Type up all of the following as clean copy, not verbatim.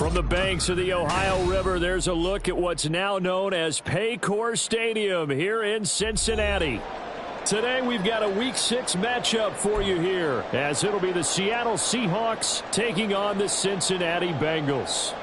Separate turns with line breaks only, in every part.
From the banks of the Ohio River, there's a look at what's now known as Paycor Stadium here in Cincinnati. Today we've got a Week 6 matchup for you here, as it'll be the Seattle Seahawks taking on the Cincinnati Bengals.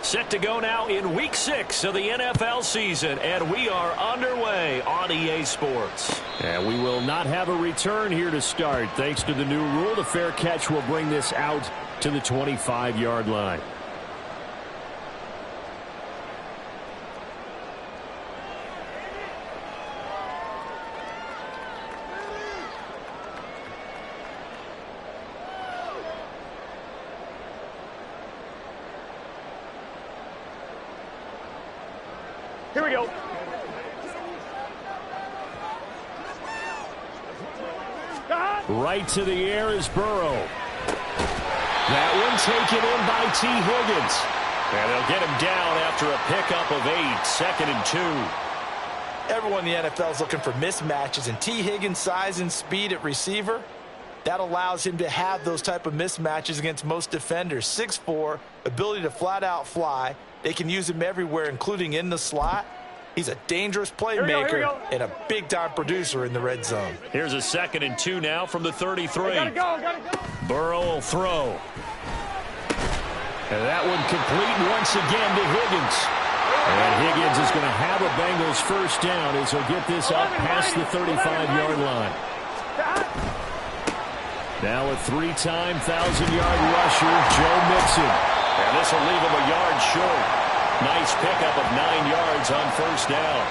Set to go now in Week 6 of the NFL season, and we are underway on EA Sports. And we will not have a return here to start. Thanks to the new rule, the fair catch will bring this out to the 25-yard line.
Here we go.
Right to the air is Burrow. That one taken in by T. Higgins. And they'll get him down after a pickup of 8, 2nd and 2.
Everyone in the NFL is looking for mismatches, and T. Higgins' size and speed at receiver, that allows him to have those type of mismatches against most defenders. 6'4", ability to flat-out fly. They can use him everywhere, including in the slot. He's a dangerous playmaker and a big-time producer in the red zone.
Here's a 2nd and 2 now from the 33.
Gotta go.
Burrow will throw. And that one complete once again to Higgins. And Higgins is going to have a Bengals first down as he'll get this up past the 35-yard line. Now a 3-time 1,000-yard rusher, Joe Mixon. And this will leave him a yard short. Nice pickup of 9 yards on first down.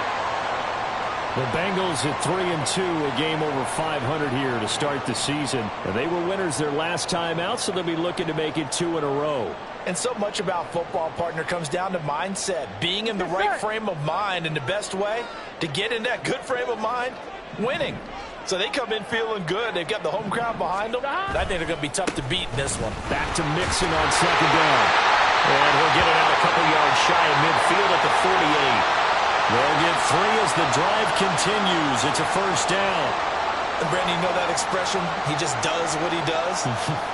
The Bengals at 3-2, a game over 500 here to start the season. And they were winners their last time out, so they'll be looking to make it 2 in a row.
And so much about football, partner, comes down to mindset. Being in the right frame of mind, and the best way to get in that good frame of mind, winning. So they come in feeling good. They've got the home crowd behind them. I think they're going to be tough to beat in this one.
Back to Mixon on 2nd down. And he'll get it out a couple yards shy of midfield at the 48. They'll get 3 as the drive continues. It's a first down.
And Brandon, you know that expression? He just does what he does.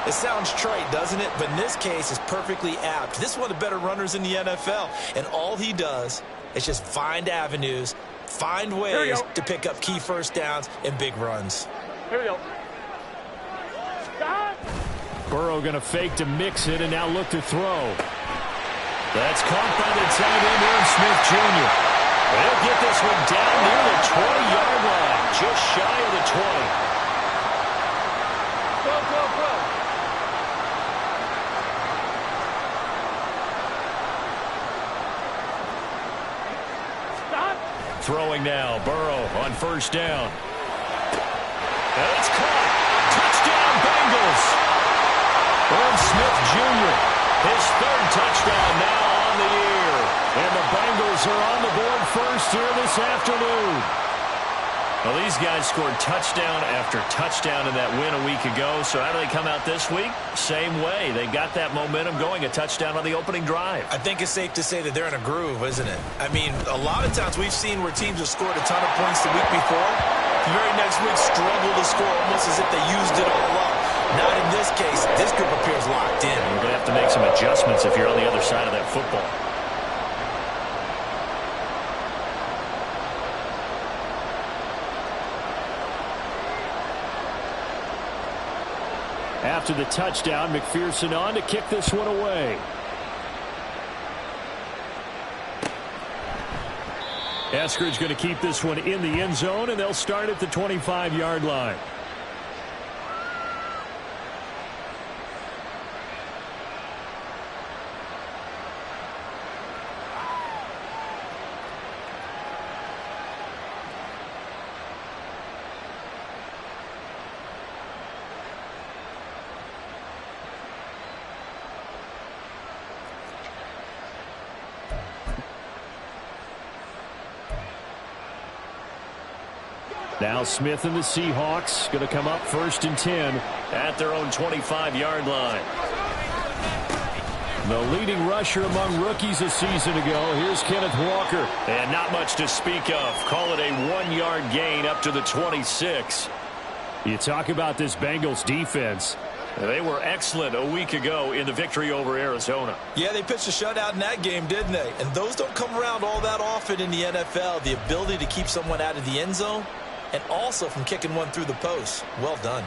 It sounds trite, doesn't it? But in this case, it's perfectly apt. This is one of the better runners in the NFL. And all he does is just find avenues, find ways to pick up key first downs and big runs.
Here we go.
Burrow going to fake to mix it and now look to throw. That's caught by the tight end, Aaron Smith Jr. They'll get this one down near the 20-yard line, just shy of the 20.
Go. Stop.
Throwing now, Burrow on first down. And it's caught. Touchdown, Bengals. Aaron Smith Jr., his 3rd touchdown now on the year. And the Bengals are on the board first here this afternoon. Well, these guys scored touchdown after touchdown in that win a week ago. So how do they come out this week? Same way. They got that momentum going, a touchdown on the opening drive.
I think it's safe to say that they're in a groove, isn't it? I mean, a lot of times we've seen where teams have scored a ton of points the week before. The very next week struggle to score almost as if they used it all up. Not in this case. This group appears locked in.
You're going to have to make some adjustments if you're on the other side of that football. After the touchdown, McPherson on to kick this one away. Eskridge going to keep this one in the end zone, and they'll start at the 25-yard line. Now Smith and the Seahawks going to come up 1st and 10 at their own 25-yard line. The leading rusher among rookies a season ago. Here's Kenneth Walker. And not much to speak of. Call it a 1-yard gain up to the 26. You talk about this Bengals defense. They were excellent a week ago in the victory over Arizona.
Yeah, they pitched a shutout in that game, didn't they? And those don't come around all that often in the NFL. The ability to keep someone out of the end zone and also from kicking one through the post. Well done.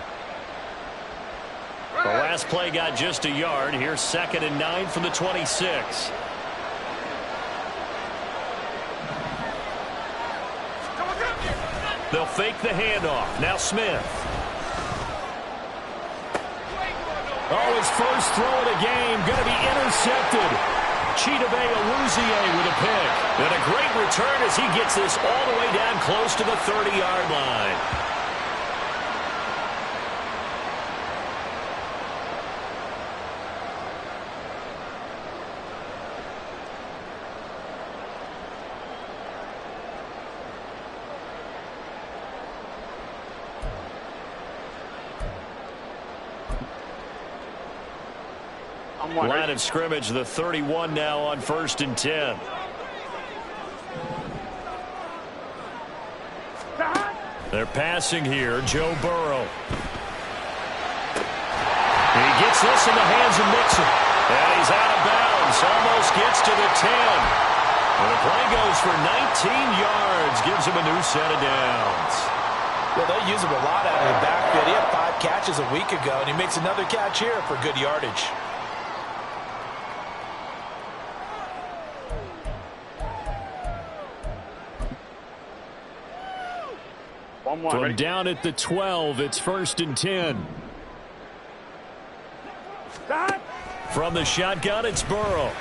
The last play got just a yard. Here's 2nd and 9 from the 26. They'll fake the handoff. Now Smith. Oh, his first throw of the game going to be intercepted. Chidobe Awuzie with a pick. And a great return as he gets this all the way down close to the 30-yard line. Line of scrimmage, the 31 now on 1st and 10. They're passing here. Joe Burrow. He gets this in the hands of Mixon. And he's out of bounds. Almost gets to the 10. And the play goes for 19 yards. Gives him a new set of downs.
Well, they use him a lot out of the backfield. He had 5 catches a week ago, and he makes another catch here for good yardage.
From down at the 12, it's 1st and 10. From the shotgun, it's Burrow.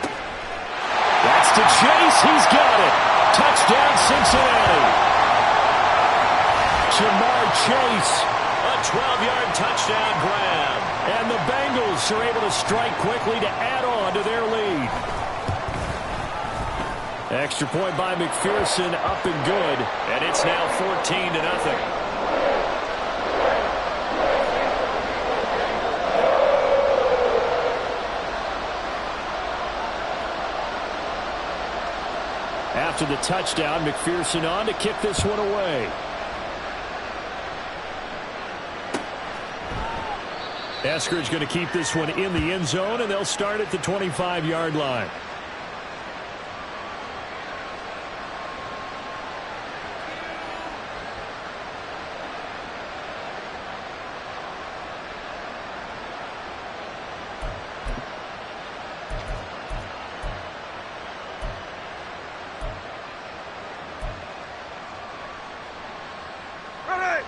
That's to Chase. He's got it. Touchdown, Cincinnati. Jamar Chase. A 12-yard touchdown grab. And the Bengals are able to strike quickly to add on to their lead. Extra point by McPherson, up and good. And it's now 14-0. After the touchdown, McPherson on to kick this one away. Eskridge going to keep this one in the end zone, and they'll start at the 25-yard line.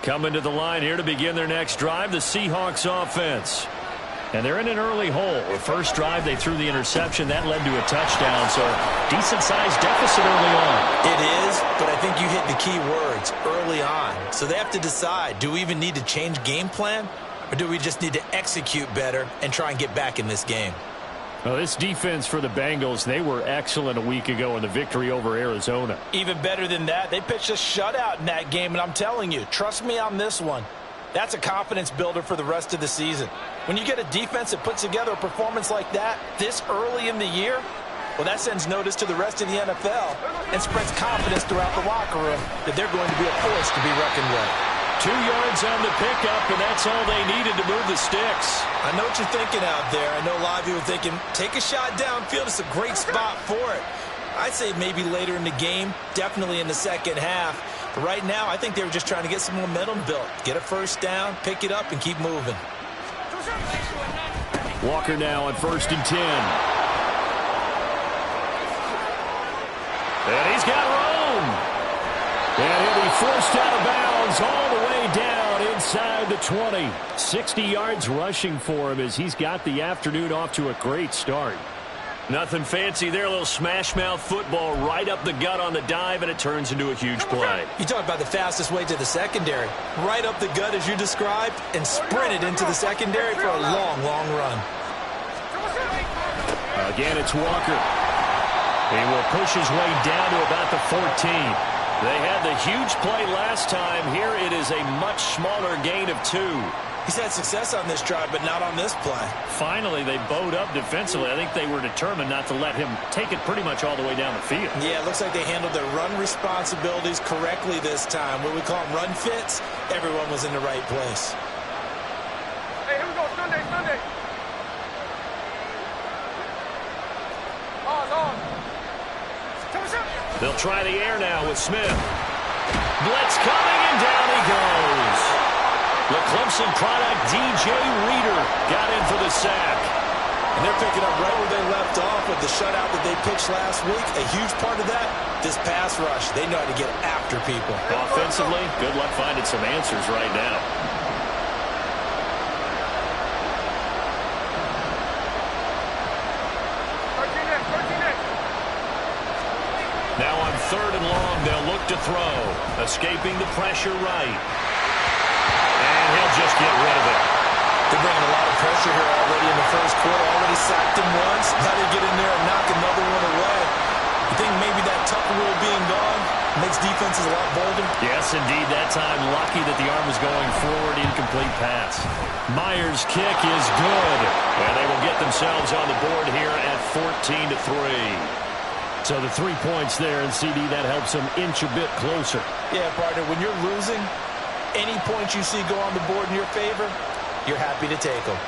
Coming to the line here to begin their next drive, the Seahawks offense. And they're in an early hole. The first drive, they threw the interception. That led to a touchdown, so decent-sized deficit early on.
It is, but I think you hit the key words, early on. So they have to decide, do we even need to change game plan, or do we just need to execute better and try and get back in this game?
Well, this defense for the Bengals, they were excellent a week ago in the victory over Arizona.
Even better than that, they pitched a shutout in that game, and I'm telling you, trust me on this one, that's a confidence builder for the rest of the season. When you get a defense that puts together a performance like that this early in the year, well, that sends notice to the rest of the NFL and spreads confidence throughout the locker room that they're going to be a force to be reckoned with.
2 yards on the pickup, and that's all they needed to move the sticks.
I know what you're thinking out there. I know a lot of you are thinking, take a shot downfield. It's a great spot for it. I'd say maybe later in the game, definitely in the second half. But right now, I think they were just trying to get some momentum built. Get a first down, pick it up, and keep moving.
Walker now on 1st and 10. And he's got room. And he'll be forced out of bounds all the way down inside the 20. 60 yards rushing for him as he's got the afternoon off to a great start. Nothing fancy there, a little smash mouth football right up the gut on the dive, and it turns into a huge play.
You talk about the fastest way to the secondary. Right up the gut as you described, and sprinted into the secondary for a long, long run.
Again, it's Walker. He will push his way down to about the 14. They had the huge play last time. Here it is a much smaller gain of 2.
He's had success on this drive, but not on this play.
Finally, they bowed up defensively. I think they were determined not to let him take it pretty much all the way down the field.
Yeah, it looks like they handled their run responsibilities correctly this time. What we call them run fits, everyone was in the right place.
Hey, here we go. Sunday, Sunday. On.
They'll try the air now with Smith. Blitz coming, and down he goes. The Clemson product, DJ Reader, got in for the sack.
And they're picking up right where they left off with the shutout that they pitched last week. A huge part of that, this pass rush. They know how to get after people.
Offensively, good luck finding some answers right now. Now on 3rd and long, they'll look to throw. Escaping the pressure right. And he'll just get rid of it.
They're bringing a lot of pressure here already in the first quarter. Already sacked him once. Now they get in there and knock another one away. You think maybe that Tucker rule being gone makes defenses a lot bolder?
Yes, indeed. That time, lucky that the arm was going forward. Incomplete pass. Myers' kick is good. And they will get themselves on the board here at 14-3. So the 3 points there, and CD, that helps them inch a bit closer.
Yeah, partner, when you're losing, any points you see go on the board in your favor, you're happy to take them.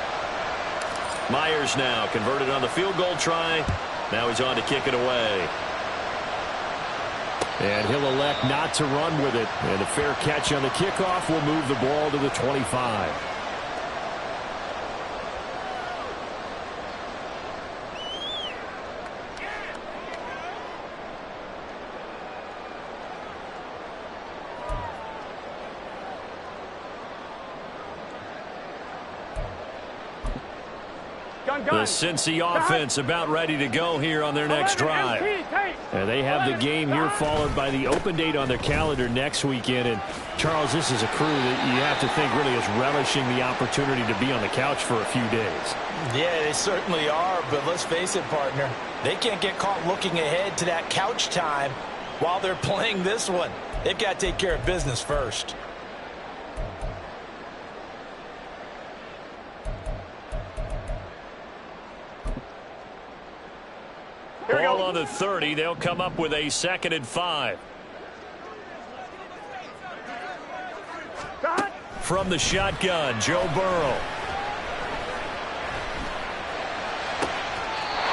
Myers now converted on the field goal try. Now he's on to kick it away. And he'll elect not to run with it. And a fair catch on the kickoff will move the ball to the 25. The Cincy offense about ready to go here on their next drive. And they have the game here followed by the open date on their calendar next weekend. And, Charles, this is a crew that you have to think really is relishing the opportunity to be on the couch for a few days.
Yeah, they certainly are, but let's face it, partner. They can't get caught looking ahead to that couch time while they're playing this one. They've got to take care of business first.
Ball on the 30. They'll come up with a 2nd and 5. From the shotgun, Joe Burrow.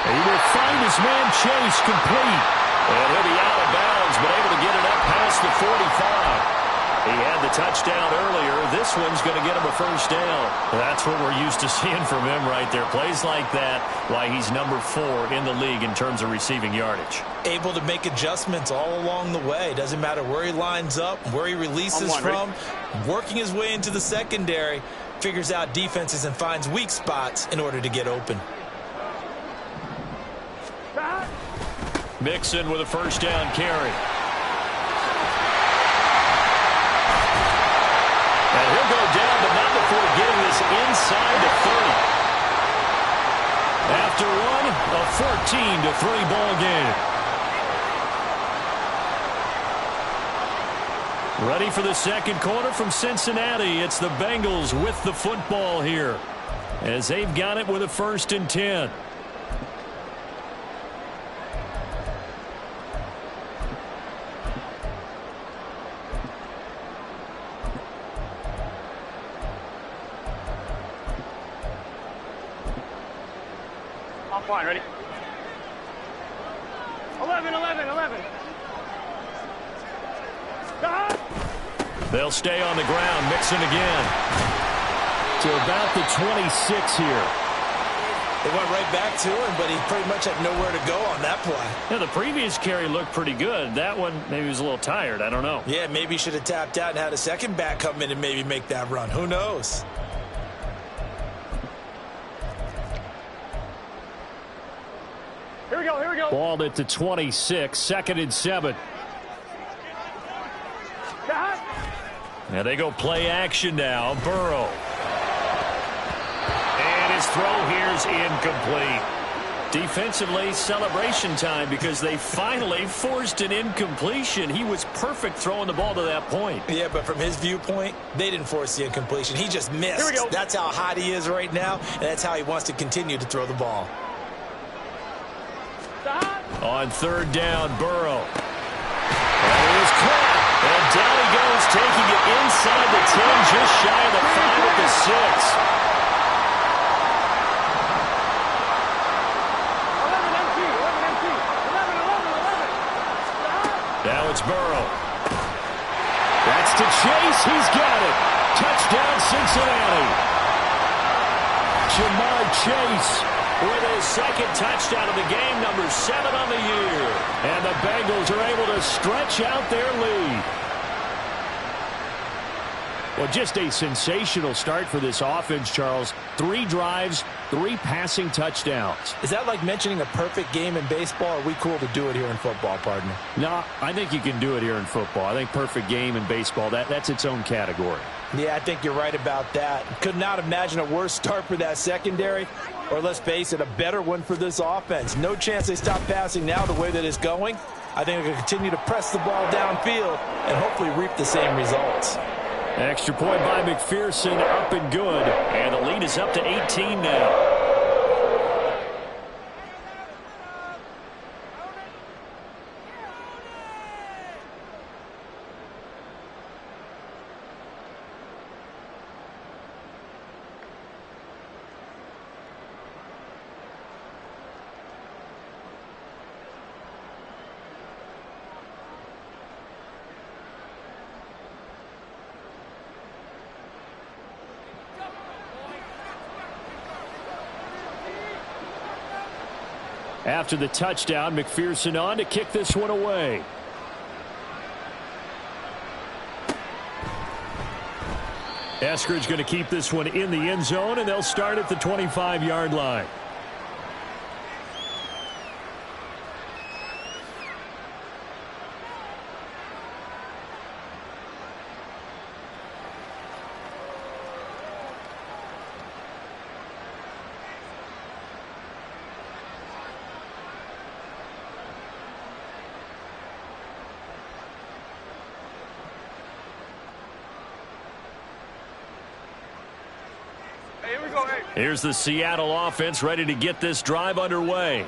He will find his man Chase complete. And he'll be out of bounds, but able to get it up past the 45. He had the touchdown earlier. This one's going to get him a first down. That's what we're used to seeing from him right there. Plays like that, why he's number 4 in the league in terms of receiving yardage.
Able to make adjustments all along the way. Doesn't matter where he lines up, where he releases from. Working his way into the secondary. Figures out defenses and finds weak spots in order to get open.
Mixon with a first down carry. And he'll go down, but not before getting this inside the 30. After one, a 14-3 ball game. Ready for the second quarter from Cincinnati. It's the Bengals with the football here as they've got it with a 1st and 10.
Fine, ready? 11.
They'll stay on the ground. Mixon again. To about the 26 here.
They went right back to him, but he pretty much had nowhere to go on that play.
Yeah, the previous carry looked pretty good. That one, maybe he was a little tired. I don't know.
Yeah, maybe he should have tapped out and had a second back come in and maybe make that run. Who knows?
Here we go.
Ball at the 26, 2nd and 7. And they go play action now. Burrow. And his throw here's incomplete. Defensively, celebration time because they finally forced an incompletion. He was perfect throwing the ball to that point.
Yeah, but from his viewpoint, they didn't force the incompletion. He just missed.
Here we go.
That's how hot he is right now, and that's how he wants to continue to throw the ball.
On third down, Burrow. And it was caught. And down he goes, taking it inside the 10, just shy of the 5 at the 6. Now it's Burrow. That's to Chase. He's got it. Touchdown, Cincinnati. Jamar Chase with his second touchdown of the game, number 7 on the year. And the Bengals are able to stretch out their lead. Well, just a sensational start for this offense, Charles. 3 drives, 3 passing touchdowns.
Is that like mentioning a perfect game in baseball? Or are we cool to do it here in football, partner?
No, I think you can do it here in football. I think perfect game in baseball, that's its own category.
Yeah, I think you're right about that. Could not imagine a worse start for that secondary, or let's face it, a better one for this offense. No chance they stop passing now the way that it's going. I think they're going to continue to press the ball downfield and hopefully reap the same results.
Extra point by McPherson, up and good. And the lead is up to 18 now. After the touchdown, McPherson on to kick this one away. Eskridge going to keep this one in the end zone, and they'll start at the 25-yard line. Here's the Seattle offense ready to get this drive underway.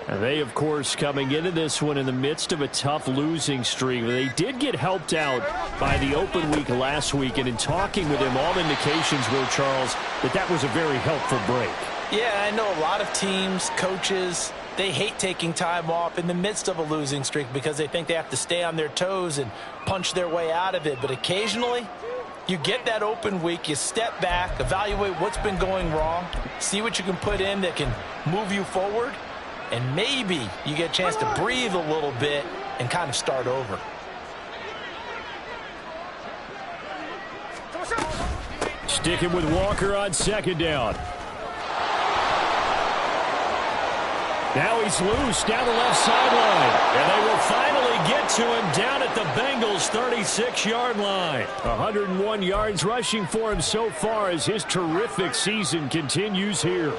And they, of course, coming into this one in the midst of a tough losing streak. They did get helped out by the open week last week, and in talking with him, all indications were, Charles, that was a very helpful break.
Yeah, I know a lot of teams, coaches, they hate taking time off in the midst of a losing streak because they think they have to stay on their toes and punch their way out of it. But occasionally, you get that open week, you step back, evaluate what's been going wrong, see what you can put in that can move you forward, and maybe you get a chance to breathe a little bit and kind of start over.
Sticking with Walker on second down. Now he's loose down the left sideline. And they will finally get to him down at the Bengals' 36-yard line. 101 yards rushing for him so far as his terrific season continues here.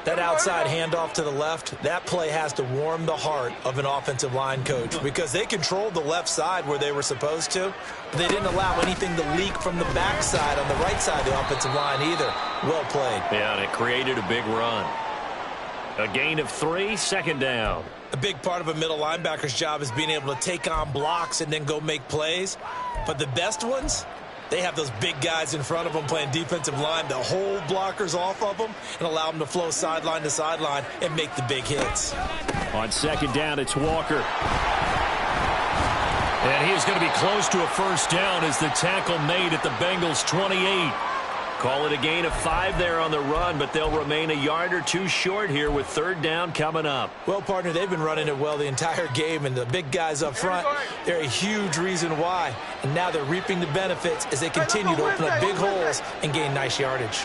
That outside handoff to the left, that play has to warm the heart of an offensive line coach because they controlled the left side where they were supposed to, but they didn't allow anything to leak from the backside on the right side of the offensive line either. Well played.
Yeah, and it created a big run. A gain of 3, second down.
A big part of a middle linebacker's job is being able to take on blocks and then go make plays. But the best ones, they have those big guys in front of them playing defensive line to hold blockers off of them and allow them to flow sideline to sideline and make the big hits.
On second down, it's Walker. And he is going to be close to a first down as the tackle made at the Bengals' 28. Call it a gain of 5 there on the run, but they'll remain a yard or 2 short here with third down coming up.
Well, partner, they've been running it well the entire game, and the big guys up front, they're a huge reason why. And now they're reaping the benefits as they continue to open up big holes and gain nice yardage.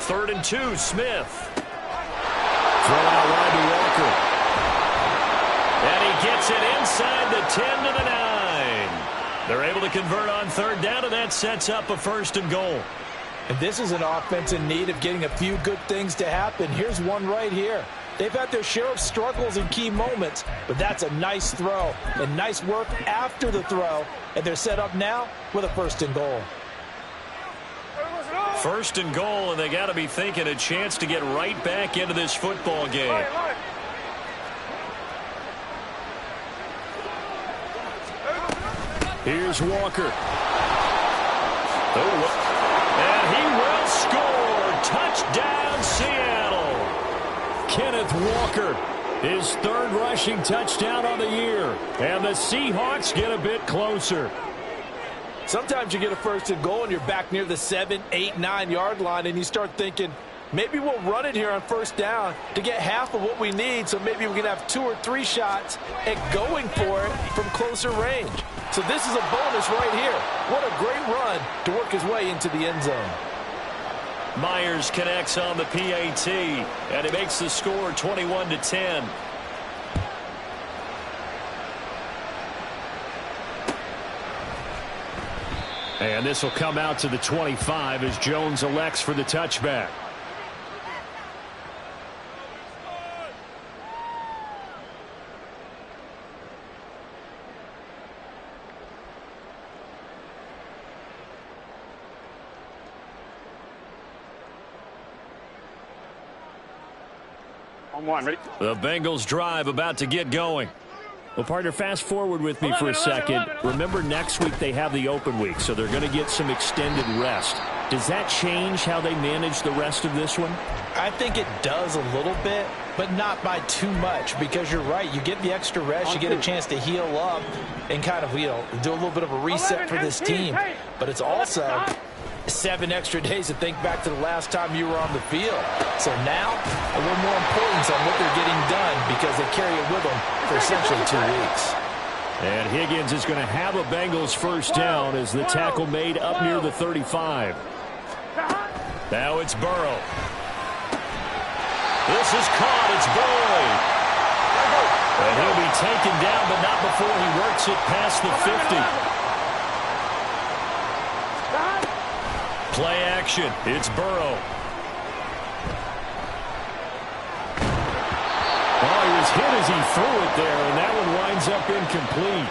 Third and 2, Smith. Throw out wide to Walker. And he gets it inside the 10 to the 9. They're able to convert on third down, and that sets up a 1st and goal.
And this is an offense in need of getting a few good things to happen. Here's one right here. They've had their share of struggles in key moments, but that's a nice throw and nice work after the throw. And they're set up now with a 1st and goal.
1st and goal, and they got to be thinking a chance to get right back into this football game. Here's Walker. Oh, and he will score. Touchdown, Seattle. Kenneth Walker, his 3rd rushing touchdown on the year. And the Seahawks get a bit closer.
Sometimes you get a 1st and goal and you're back near the 7, 8, 9-yard line, and you start thinking, maybe we'll run it here on 1st down to get half of what we need, so maybe we can have 2 or 3 shots at going for it from closer range. So this is a bonus right here. What a great run to work his way into the end zone.
Myers connects on the PAT, and it makes the score 21-10. And this will come out to the 25 as Jones elects for the touchback.
On one, ready?
The Bengals drive about to get going.
Well, partner, fast forward with me for a second. Remember, next week they have the open week, so they're going to get some extended rest. Does that change how they manage the rest of this one?
I think it does a little bit, but not by too much, because you're right. You get the extra rest, you get a chance to heal up and kind of, do a little bit of a reset for this team. But it's also 7 extra days to think back to the last time you were on the field. So now, a little more importance on what they're getting done because they carry it with them for essentially 2 weeks.
And Higgins is going to have a Bengals 1st down as the tackle made up near the 35.
Now it's Burrow. This is caught. It's Boyd. And he'll be taken down, but not before he works it past the 50. Play action. It's Burrow. Oh, he was hit as he threw it there, and that one winds up incomplete.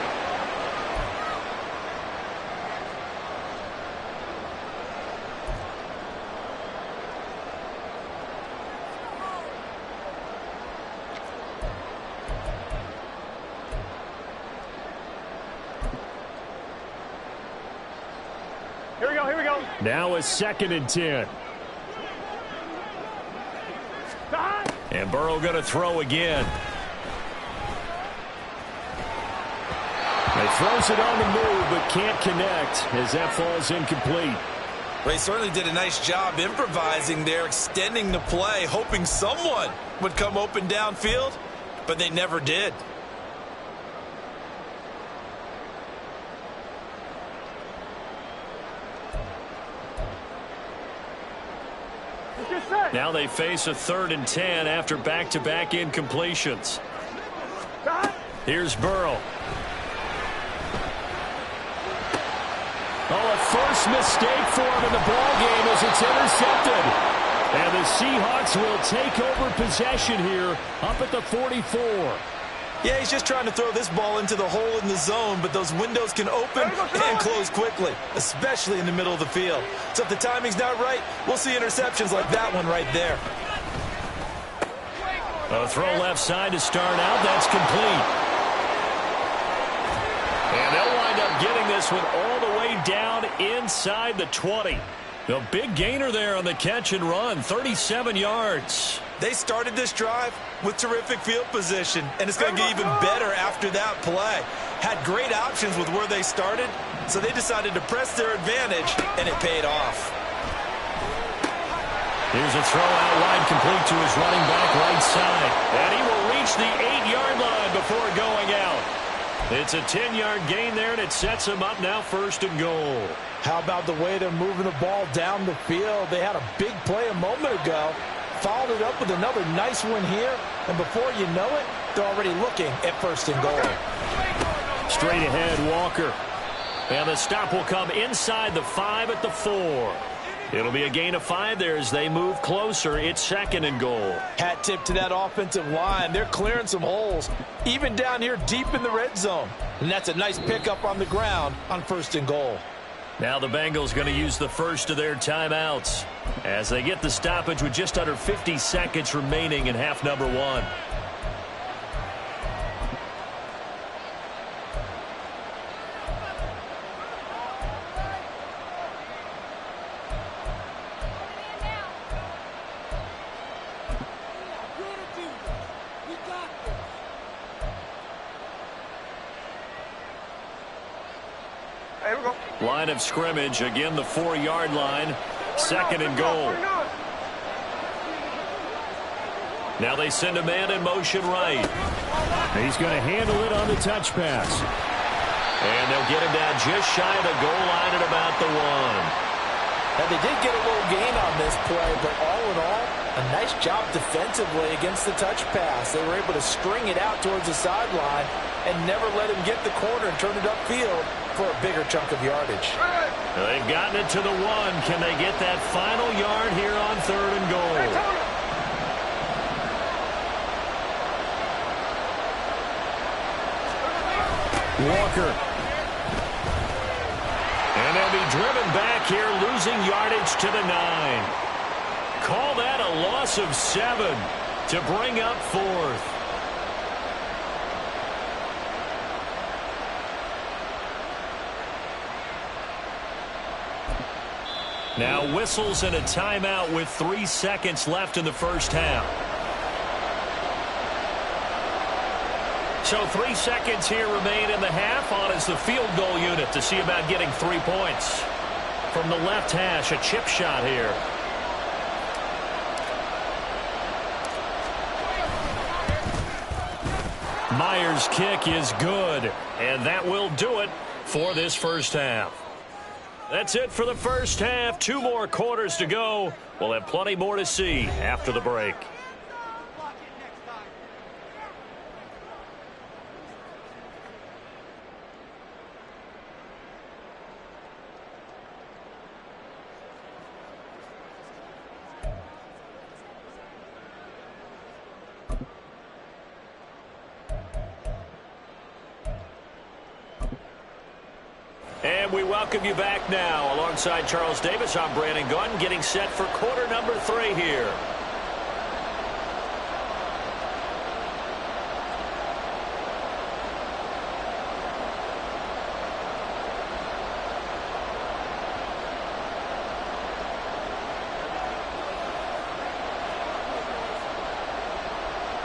Here we go, here we go.
Now a 2nd and 10. And Burrow going to throw again. He throws it on the move, but can't connect as that falls incomplete.
They certainly did a nice job improvising there, extending the play, hoping someone would come open downfield, but they never did.
Now they face a 3rd and 10 after back-to-back incompletions. Here's Burrow. Oh, a first mistake for him in the ball game as it's intercepted. And the Seahawks will take over possession here up at the 44.
Yeah, he's just trying to throw this ball into the hole in the zone, but those windows can open and close quickly, especially in the middle of the field. So if the timing's not right, we'll see interceptions like that one right there.
A throw left side to start out. That's complete. And they'll wind up getting this one all the way down inside the 20. A big gainer there on the catch and run, 37 yards.
They started this drive with terrific field position, and it's going to get even better after that play. Had great options with where they started, so they decided to press their advantage, and it paid off.
Here's a throw out wide, complete to his running back right side. And he will reach the 8-yard line before going out. It's a 10-yard gain there, and it sets him up now 1st and goal.
How about the way they're moving the ball down the field? They had a big play a moment ago, followed it up with another nice one here, and before you know it, they're already looking at 1st and goal.
Straight ahead, Walker.
And the stop will come inside the 5 at the 4. It'll be a gain of 5 there as they move closer. It's 2nd and goal.
Hat tip to that offensive line. They're clearing some holes, even down here deep in the red zone. And that's a nice pickup on the ground on 1st and goal.
Now the Bengals going to use the first of their timeouts as they get the stoppage with just under 50 seconds remaining in half number 1. Line of scrimmage, again the 4-yard line, 2nd and goal. Now they send a man in motion right. He's going to handle it on the touch pass.
And they'll get him down just shy of the goal line at about the 1.
Now they did get a little gain on this play, but all in all, a nice job defensively against the touch pass. They were able to string it out towards the sideline and never let him get the corner and turn it upfield for a bigger chunk of yardage.
They've gotten it to the 1. Can they get that final yard here on 3rd and goal?
Walker.
And they'll be driven back here, losing yardage to the 9. Call that a loss of 7 to bring up 4th. Now whistles and a timeout with 3 seconds left in the first half. So 3 seconds here remain in the half. On is the field goal unit to see about getting 3 points. From the left hash, a chip shot here. Myers' kick is good, and that will do it for this first half. That's it for the first half. 2 more quarters to go. We'll have plenty more to see after the break. And we welcome you back now. Alongside Charles Davis, I'm Brandon Gunn, getting set for quarter number 3 here.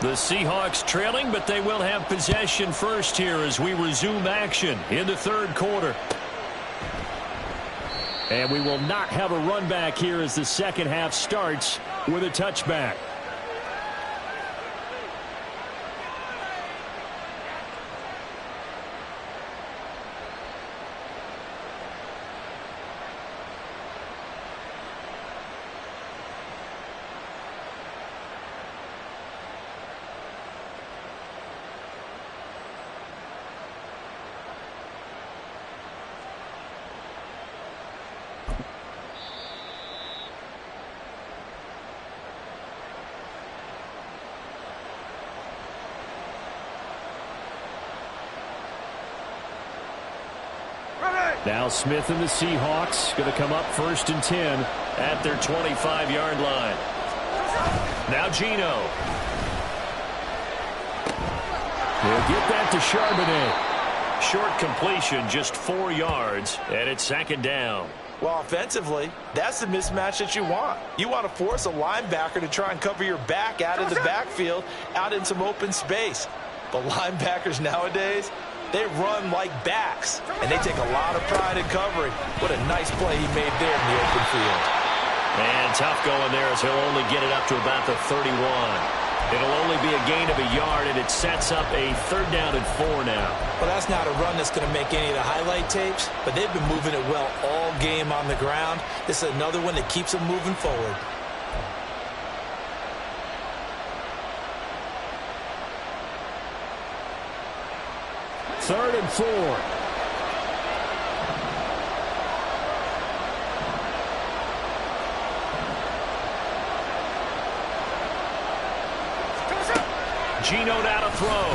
The Seahawks trailing, but they will have possession first here as we resume action in the 3rd quarter.
And we will not have a run back here as the second half starts with a touchback. Now Smith and the Seahawks going to come up 1st and 10
at their 25-yard line. Now Geno.
They'll get that to Charbonnet.
Short completion, just 4 yards, and it's 2nd down.
Well, offensively, that's the mismatch that you want. You want to force a linebacker to try and cover your back out of the backfield, out in some open space. But linebackers nowadays, they run like backs, and they take a lot of pride in covering. What a nice play he made there in the open field.
And tough going there as he'll only get it up to about the 31. It'll only be a gain of a yard, and it sets up a 3rd down and 4 now.
Well, that's not a run that's going to make any of the highlight tapes, but they've been moving it well all game on the ground. This is another one that keeps them moving forward.
Third and 4.
Geno now to throw.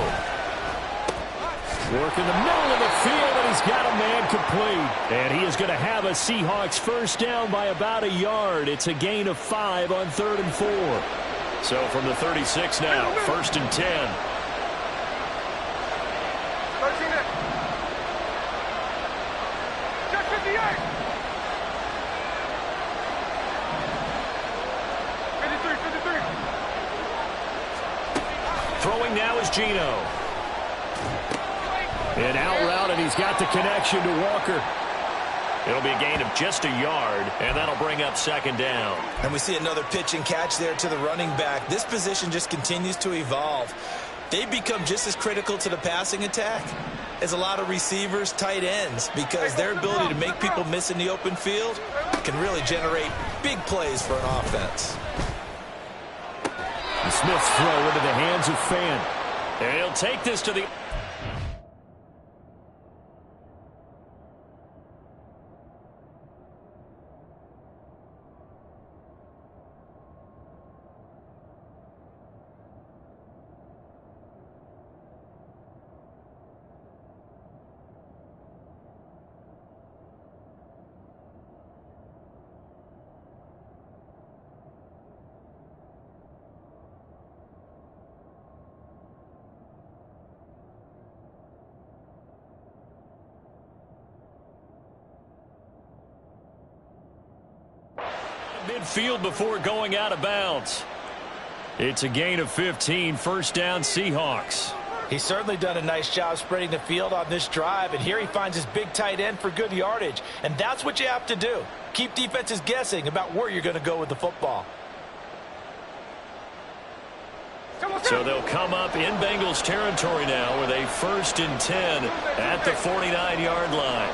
Working the middle of the field, and he's got a man complete. And he is going to have a Seahawks first down by about a yard. It's a gain of 5 on 3rd and 4.
So from the 36 now, 1st and 10. Throwing now is Geno.
An out route, and he's got the connection to Walker.
It'll be a gain of just a yard, and that'll bring up 2nd down.
And we see another pitch and catch there to the running back. This position just continues to evolve. They've become just as critical to the passing attack as a lot of receivers, tight ends, because their ability to make people miss in the open field can really generate big plays for an offense.
And Smith's throw into the hands of Fan.
And he'll take this to the... midfield before going out of bounds. It's a gain of 15, 1st down Seahawks.
He's certainly done a nice job spreading the field on this drive, and here he finds his big tight end for good yardage. And that's what you have to do. Keep defenses guessing about where you're going to go with the football.
So they'll come up in Bengals territory now with a 1st and 10 at the 49-yard line.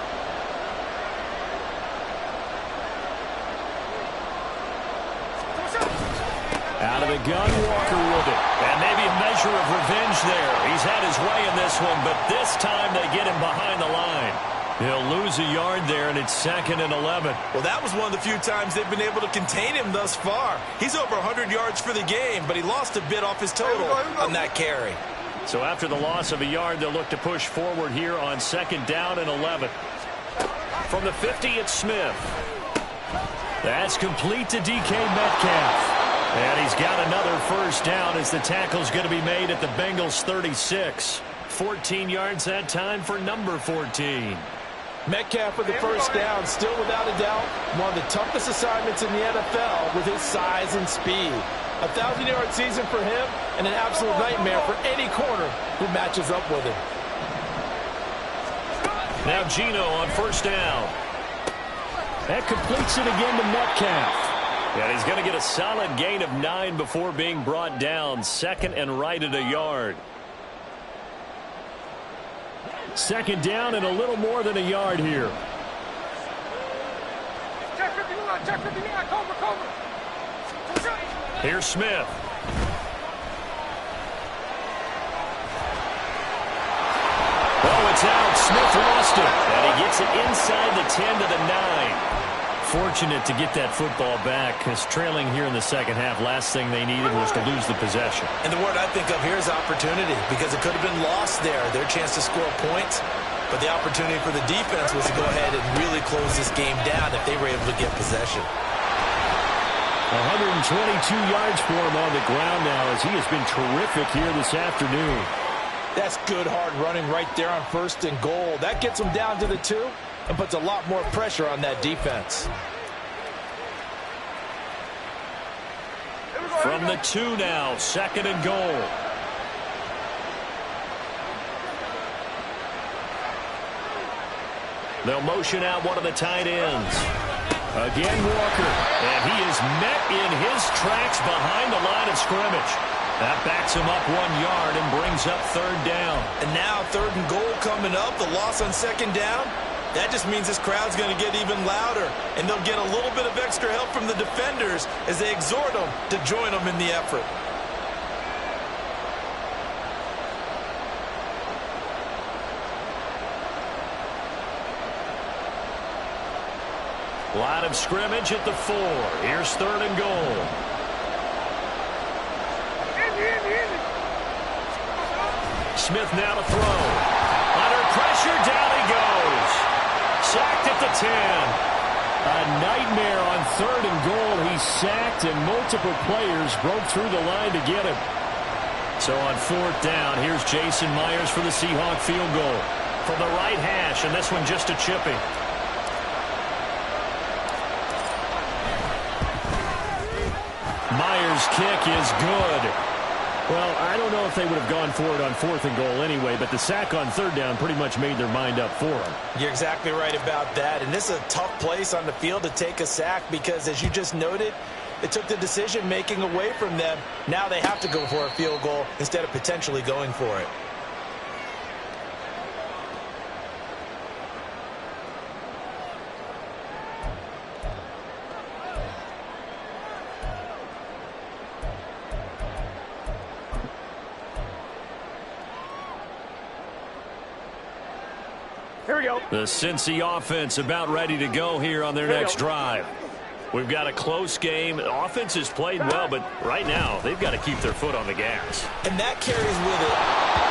Out of the gun, Walker with it.
And maybe a measure of revenge there. He's had his way in this one, but this time they get him behind the line. He'll lose a yard there, and it's 2nd and 11.
Well, that was one of the few times they've been able to contain him thus far. He's over 100 yards for the game, but he lost a bit off his total on that carry.
So after the loss of a yard, they'll look to push forward here on 2nd down and 11. From the 50, it's Smith.
That's complete to DK Metcalf.
And he's got another 1st down as the tackle's going to be made at the Bengals 36. 14 yards that time for number 14.
Metcalf with the 1st down, still without a doubt, one of the toughest assignments in the NFL with his size and speed. A 1,000-yard season for him and an absolute nightmare for any corner who matches up with him.
Now Geno on 1st down.
That completes it again to Metcalf.
Yeah, he's going to get a solid gain of 9 before being brought down. 2nd and right at a yard.
2nd down and a little more than a yard here.
Here's Smith. Oh, it's out. Smith lost it. And he gets it inside the 10 to the 9.
Fortunate to get that football back, because trailing here in the 2nd half, last thing they needed was to lose the possession.
And the word I think of here is opportunity, because it could have been lost there, their chance to score points. But the opportunity for the defense was to go ahead and really close this game down if they were able to get possession.
122 yards for him on the ground now, as he has been terrific here this afternoon.
That's good hard running right there on 1st and goal. That gets them down to the 2 and puts a lot more pressure on that defense.
From the 2 now, 2nd and goal. They'll motion out one of the tight ends.
Again, Walker.
And he is met in his tracks behind the line of scrimmage. That backs him up 1 yard and brings up 3rd down.
And now 3rd and goal coming up. The loss on 2nd down. That just means this crowd's going to get even louder. And they'll get a little bit of extra help from the defenders as they exhort them to join them in the effort.
Line of scrimmage at the 4. Here's 3rd and goal. Smith now to throw. Under pressure, down he goes. Sacked at the 10.
A nightmare on 3rd and goal. He's sacked, and multiple players broke through the line to get him.
So on 4th down, here's Jason Myers for the Seahawk field goal. From the right hash, and this one just a chippy. Myers' kick is good.
Well, I don't know if they would have gone for it on 4th and goal anyway, but the sack on 3rd down pretty much made their mind up for them.
You're exactly right about that, and this is a tough place on the field to take a sack because, as you just noted, it took the decision-making away from them. Now they have to go for a field goal instead of potentially going for it.
Here we go.
The Cincy offense about ready to go here on their next drive. We've got a close game. The offense has played well, but right now they've got to keep their foot on the gas.
And that carries with it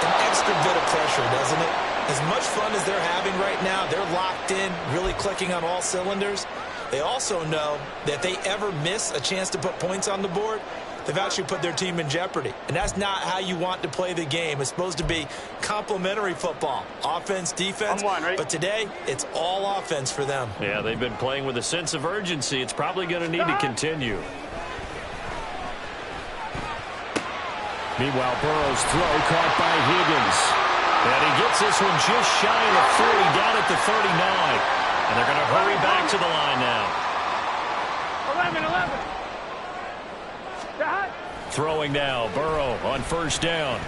an extra bit of pressure, doesn't it? As much fun as they're having right now, they're locked in, really clicking on all cylinders. They also know that if they ever miss a chance to put points on the board, they've actually put their team in jeopardy. And that's not how you want to play the game. It's supposed to be complementary football. Offense, defense. But today, it's all offense for them.
Yeah, they've been playing with a sense of urgency. It's probably going to need to continue.
Meanwhile, Burrow's throw caught by Higgins.
And he gets this one just shy of the 40, down at the 39. And they're going to hurry back to the line now.
11.
Throwing now, Burrow on 1st down.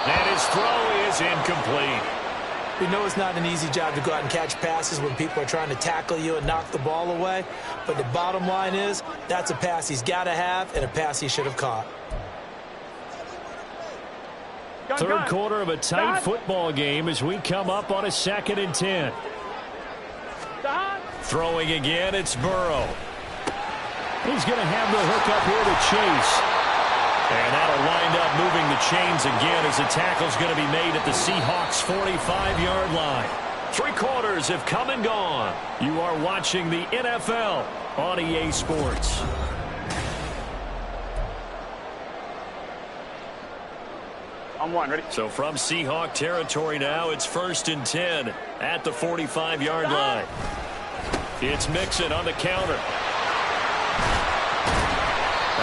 And his throw is incomplete.
We know it's not an easy job to go out and catch passes when people are trying to tackle you and knock the ball away. But the bottom line is, that's a pass he's got to have and a pass he should have caught.
Third quarter of a tight football game as we come up on a 2nd and 10.
Throwing again, it's Burrow.
He's going to have the hook up here to Chase.
And that'll wind up moving the chains again as the tackle's going to be made at the Seahawks' 45-yard line. 3 quarters have come and gone. You are watching the NFL on EA Sports.
On 1, ready?
So from Seahawk territory now, it's 1st and 10 at the 45-yard line. It's Mixon on the counter.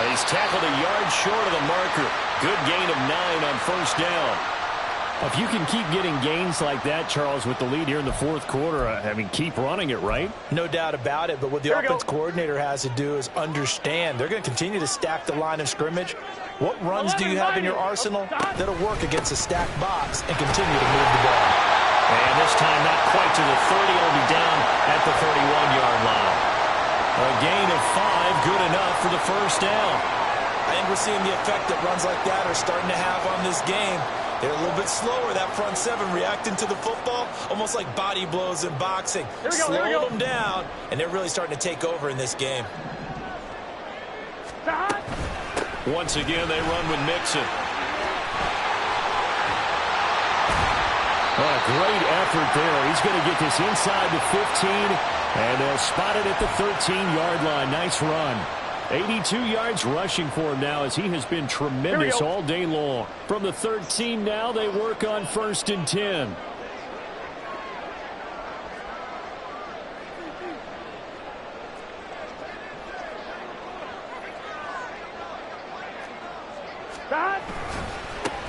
He's tackled a yard short of the marker. Good gain of 9 on 1st down.
If you can keep getting gains like that, Charles, with the lead here in the 4th quarter, I mean, keep running it, right?
No doubt about it, but what the offense coordinator has to do is understand. They're going to continue to stack the line of scrimmage. What runs do you have in your arsenal that'll work against a stacked box and continue to move the ball?
And this time not quite to the 30. It'll be down at the 31-yard line. A gain of 5, good enough for the 1st down.
I think we're seeing the effect that runs like that are starting to have on this game. They're a little bit slower, that front 7, reacting to the football, almost like body blows in boxing. Slow them down, and they're really starting to take over in this game.
Once again, they run with Mixon.
What a great effort there. He's going to get this inside the 15, and they'll spot it at the 13-yard line. Nice run. 82 yards rushing for him now as he has been tremendous all day long. From the 13 now, they work on 1st and 10.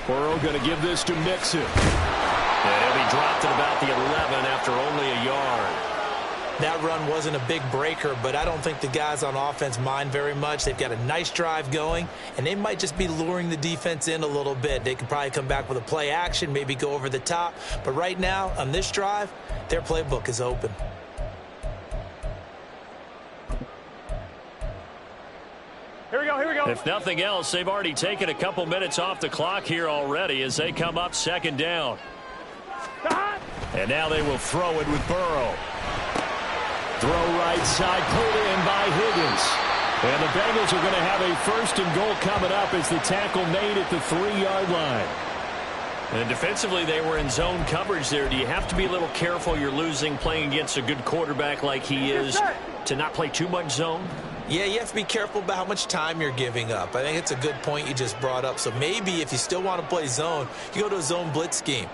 Burrow going to give this to Mixon.
And he'll be dropped at about the 11 after only a yard.
That run wasn't a big breaker, but I don't think the guys on offense mind very much. They've got a nice drive going, and they might just be luring the defense in a little bit. They could probably come back with a play action, maybe go over the top. But right now, on this drive, their playbook is open.
Here we go.
If nothing else, they've already taken a couple minutes off the clock here already as they come up 2nd down. And now they will throw it with Burrow.
Throw right side, pulled in by Higgins. And the Bengals are going to have a 1st and goal coming up as the tackle made at the 3-yard line.
And defensively, they were in zone coverage there. Do you have to be a little careful? You're losing playing against a good quarterback like he is to not play too much zone?
Yeah, you have to be careful about how much time you're giving up. I think it's a good point you just brought up. So maybe if you still want to play zone, you go to a zone blitz scheme.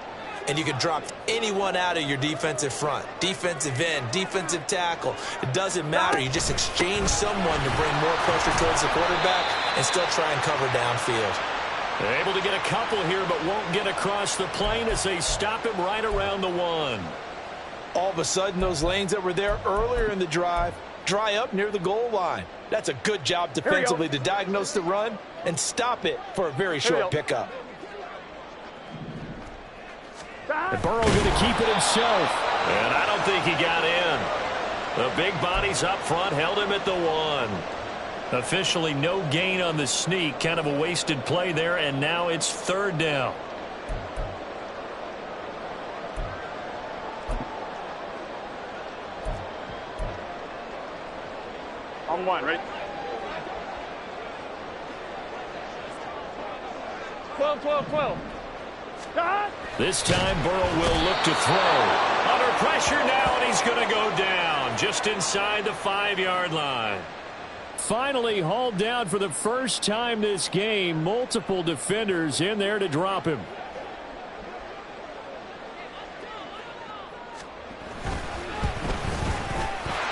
And you can drop anyone out of your defensive front. Defensive end, defensive tackle. It doesn't matter. You just exchange someone to bring more pressure towards the quarterback and still try and cover downfield.
They're able to get a couple here, but won't get across the plane as they stop him right around the 1.
All of a sudden, those lanes that were there earlier in the drive dry up near the goal line. That's a good job defensively to diagnose the run and stop it for a very short pickup.
And Burrow going to keep it himself.
And I don't think he got in. The big bodies up front held him at the 1. Officially no gain on the sneak. Kind of a wasted play there, and now it's 3rd down.
On 1, ready? 12.
This time Burrow will look to throw. Under pressure now, and he's going to go down just inside the 5-yard line.
Finally hauled down for the first time this game. Multiple defenders in there to drop him.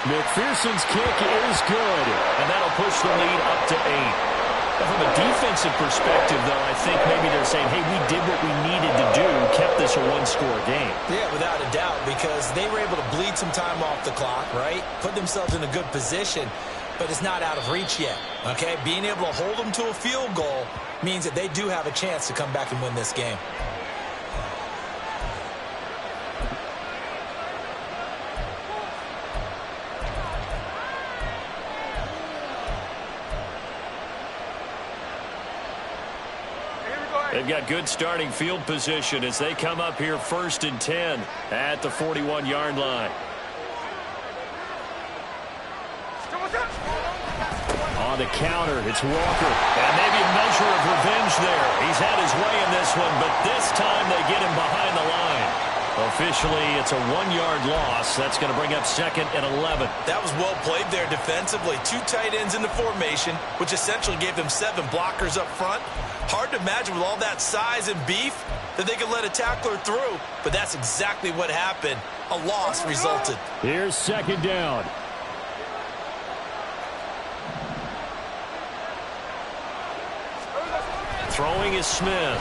McPherson's kick is good.
And that'll push the lead up to 8. From a defensive perspective, though, I think maybe they're saying, hey, we did what we needed to do, kept this a 1-score game.
Yeah, without a doubt, because they were able to bleed some time off the clock, right? Put themselves in a good position, but it's not out of reach yet, okay? Being able to hold them to a field goal means that they do have a chance to come back and win this game.
They've got good starting field position as they come up here 1st and 10 at the 41-yard line.
On the counter, it's Walker.
And maybe a measure of revenge there. He's had his way in this one, but this time they get him behind the line. Officially, it's a 1-yard loss. That's going to bring up 2nd and 11.
That was well played there defensively. 2 tight ends in the formation, which essentially gave them 7 blockers up front. Hard to imagine with all that size and beef that they could let a tackler through, but that's exactly what happened. A loss resulted.
Here's 2nd down.
Throwing is Smith.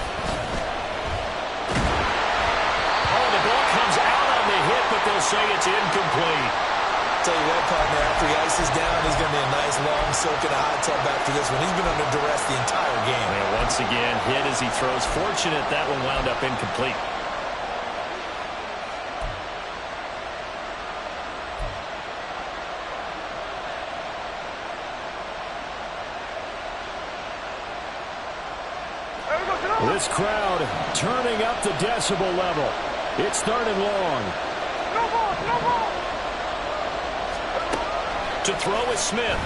Oh, the ball comes out on the hit, but they'll say it's incomplete.
Tell you what, partner, after he ices down, he's going to be a nice long soak in a hot tub after this one. He's been under duress the entire game.
And once again, hit as he throws. Fortunate that one wound up incomplete.
This crowd turning up the decibel level. It's 3rd and long.
No ball.
To throw is Smith.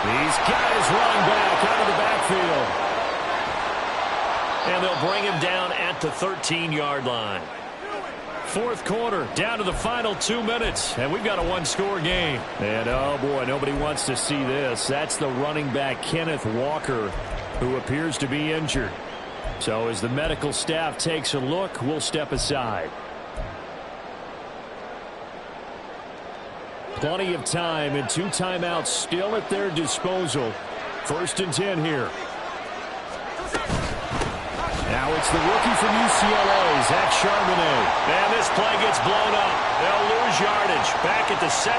He's got his running back out of the backfield.
And they'll bring him down at the 13-yard line.
4th quarter, down to the final 2 minutes, and we've got a 1-score game. And, oh, boy, nobody wants to see this. That's the running back, Kenneth Walker, who appears to be injured. So as the medical staff takes a look, we'll step aside. Plenty of time and 2 timeouts still at their disposal. 1st and 10 here. Now it's the rookie from UCLA, Zach Charbonnet.
And this play gets blown up. They'll lose yardage. Back at the 17.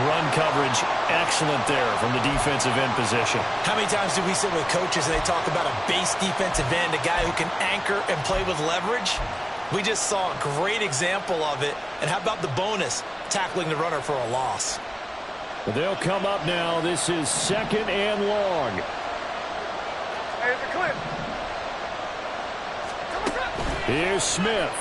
Run coverage, excellent there from the defensive end position.
How many times do we sit with coaches and they talk about a base defensive end, a guy who can anchor and play with leverage? We just saw a great example of it. And how about the bonus, tackling the runner for a loss?
They'll come up now. This is 2nd and long.
Hey, it's a clip.
Here's Smith.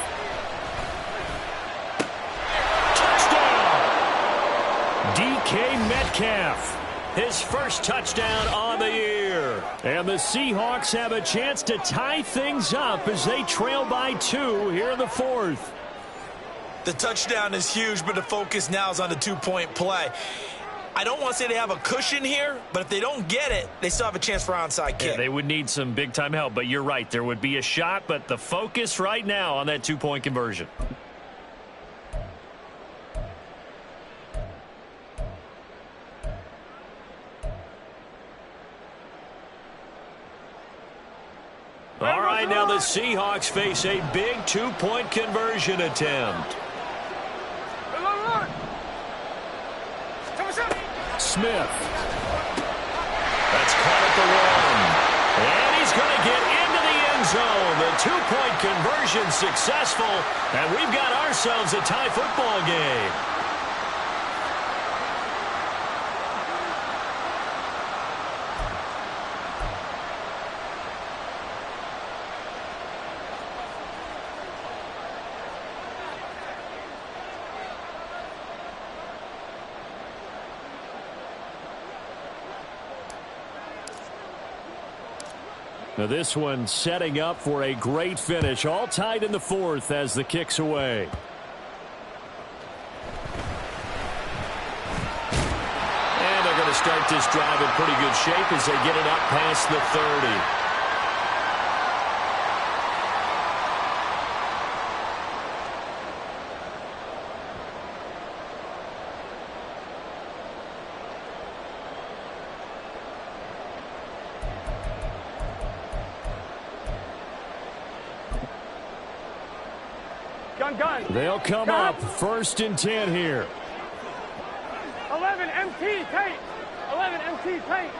DK Metcalf.
His first touchdown on the year.
And the Seahawks have a chance to tie things up as they trail by 2 here in the 4th.
The touchdown is huge, but the focus now is on the 2-point play. I don't want to say they have a cushion here, but if they don't get it, they still have a chance for onside kick.
Yeah, they would need some big-time help, but you're right. There would be a shot, but the focus right now on that 2-point conversion. All right, now the Seahawks face a big 2-point conversion attempt.
Smith.
That's caught at the 1. And he's going to get into the end zone. The 2-point conversion successful. And we've got ourselves a tie football game.
Now this one setting up for a great finish. All tied in the 4th as the kick's away.
And they're going to start this drive in pretty good shape as they get it up past the 30.
They'll come up 1st and 10 here.
11 MT tight. 11 MT tight.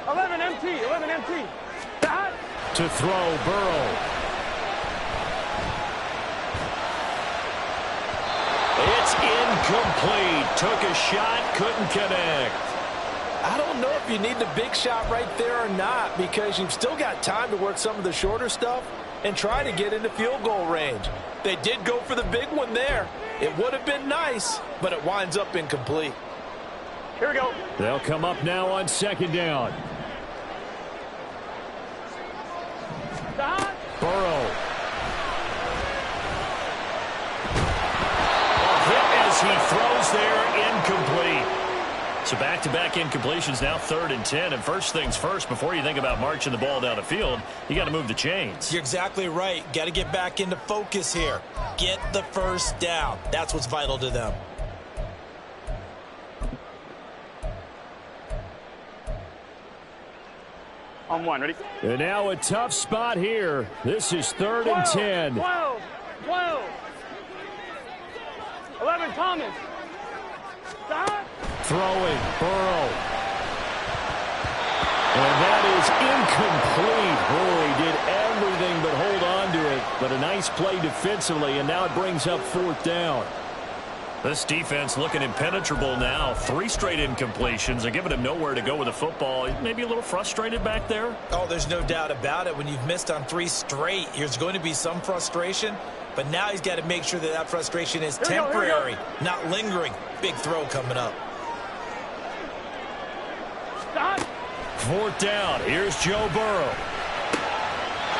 Eleven MT. That.
To throw, Burrow.
It's incomplete. Took a shot, couldn't connect.
I don't know if you need the big shot right there or not, because you've still got time to work some of the shorter stuff and try to get into field goal range. They did go for the big one there. It would have been nice, but it winds up incomplete.
Here we go.
They'll come up now on 2nd down.
Stop.
Burrow.
Hit as he throws there, incomplete. So back-to-back incompletions, now 3rd and 10. And first things first, before you think about marching the ball down the field, you got to move the chains.
You're exactly right. Got to get back into focus here. Get the first down. That's what's vital to them.
On 1, ready?
And now a tough spot here. This is 3rd and 10.
12. 11 Thomas. Stop.
Throwing, Burrow. And that is incomplete. Oh, he did everything but hold on to it. But a nice play defensively, and now it brings up 4th down.
This defense looking impenetrable now. 3 straight incompletions. They're giving him nowhere to go with the football. Maybe a little frustrated back there.
Oh, there's no doubt about it. When you've missed on 3 straight, there's going to be some frustration. But now he's got to make sure that that frustration is temporary, not lingering. Big throw coming up.
Stop.
4th down. Here's Joe Burrow.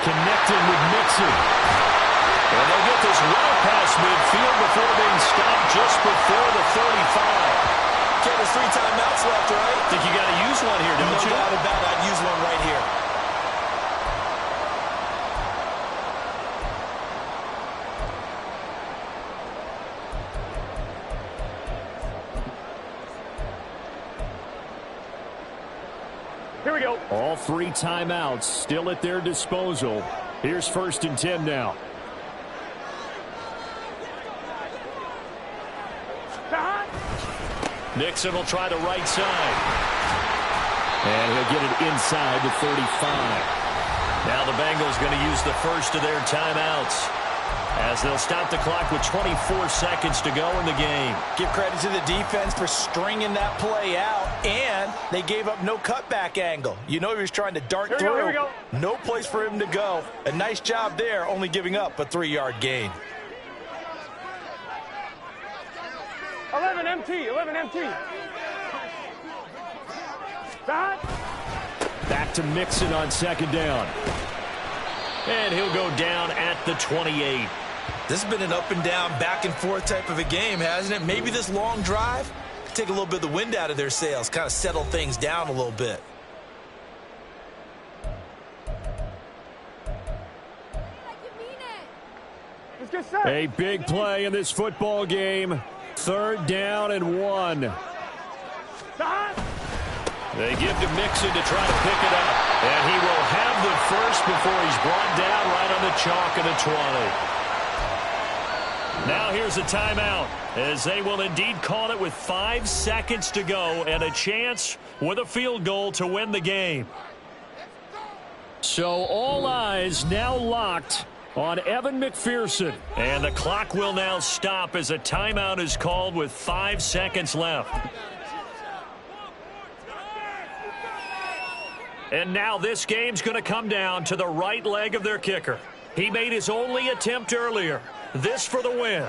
Connecting with Mixon.
And they'll get this well past midfield before being stopped just before the 35.
Okay, there's 3 timeouts left, right?
Think you got to use one here, don't you?
No doubt about it. I'd use one right here.
Here we go.
All 3 timeouts still at their disposal. Here's 1st and 10 now.
Stop.
Nixon will try the right side.
And he'll get it inside the 35.
Now the Bengals going to use the first of their timeouts.
as they'll stop the clock with 24 seconds to go in the game.
Give credit to the defense for stringing that play out, and they gave up no cutback angle. You know he was trying to dart through.
Here we go.
No place for him to go. A nice job there, only giving up a 3-yard gain.
11 MT, 11 MT. Stop.
Back to Mixon on second down. And he'll go down at the 28.
This has been an up and down, back and forth type of a game, hasn't it? Maybe this long drive could take a little bit of the wind out of their sails, kind of settle things down a little bit.
Let's get set.
A big play in this football game. 3rd down and 1.
Stop.
They give to Mixon to try to pick it up. And he will have the first before he's brought down right on the chalk of the 20. Now here's a timeout, as they will indeed call it with 5 seconds to go and a chance with a field goal to win the game. So all eyes now locked on Evan McPherson. And the clock will now stop as a timeout is called with 5 seconds left. And now this game's going to come down to the right leg of their kicker. He made his only attempt earlier. This for the win.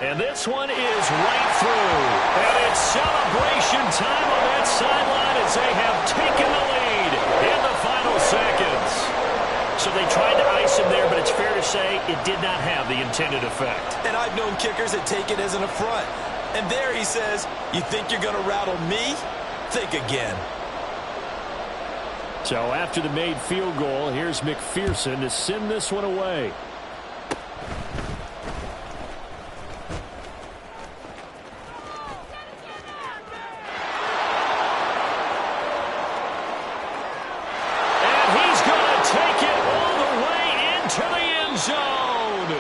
And this one is right through. And it's celebration time on that sideline as they have taken the lead in the final seconds. So they tried to ice him there, but it's fair to say it did not have the intended effect.
And I've known kickers that take it as an affront. And there he says, you think you're going to rattle me? Think again.
So after the made field goal, here's McPherson to send this one away. And he's going to take it all the way into the end zone.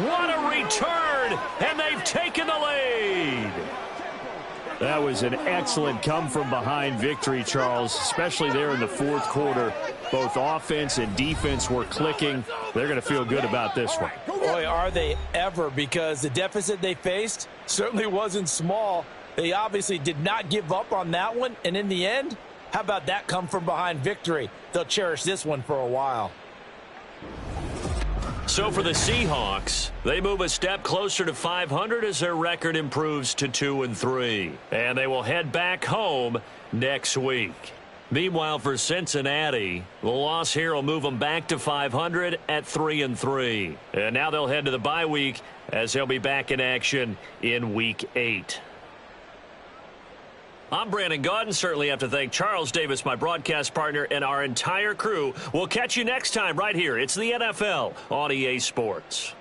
What a return, and they've taken the lead. That was an excellent come-from-behind victory, Charles, especially there in the 4th quarter. Both offense and defense were clicking. They're going to feel good about this one.
Boy, are they ever, because the deficit they faced certainly wasn't small. They obviously did not give up on that one, and in the end, how about that come-from-behind victory? They'll cherish this one for a while.
So for the Seahawks, they move a step closer to 500 as their record improves to 2-3. And they will head back home next week. Meanwhile, for Cincinnati, the loss here will move them back to 500 at 3-3. And now they'll head to the bye week as they'll be back in action in Week 8. I'm Brandon Gaudin. Certainly have to thank Charles Davis, my broadcast partner, and our entire crew. We'll catch you next time right here. It's the NFL on EA Sports.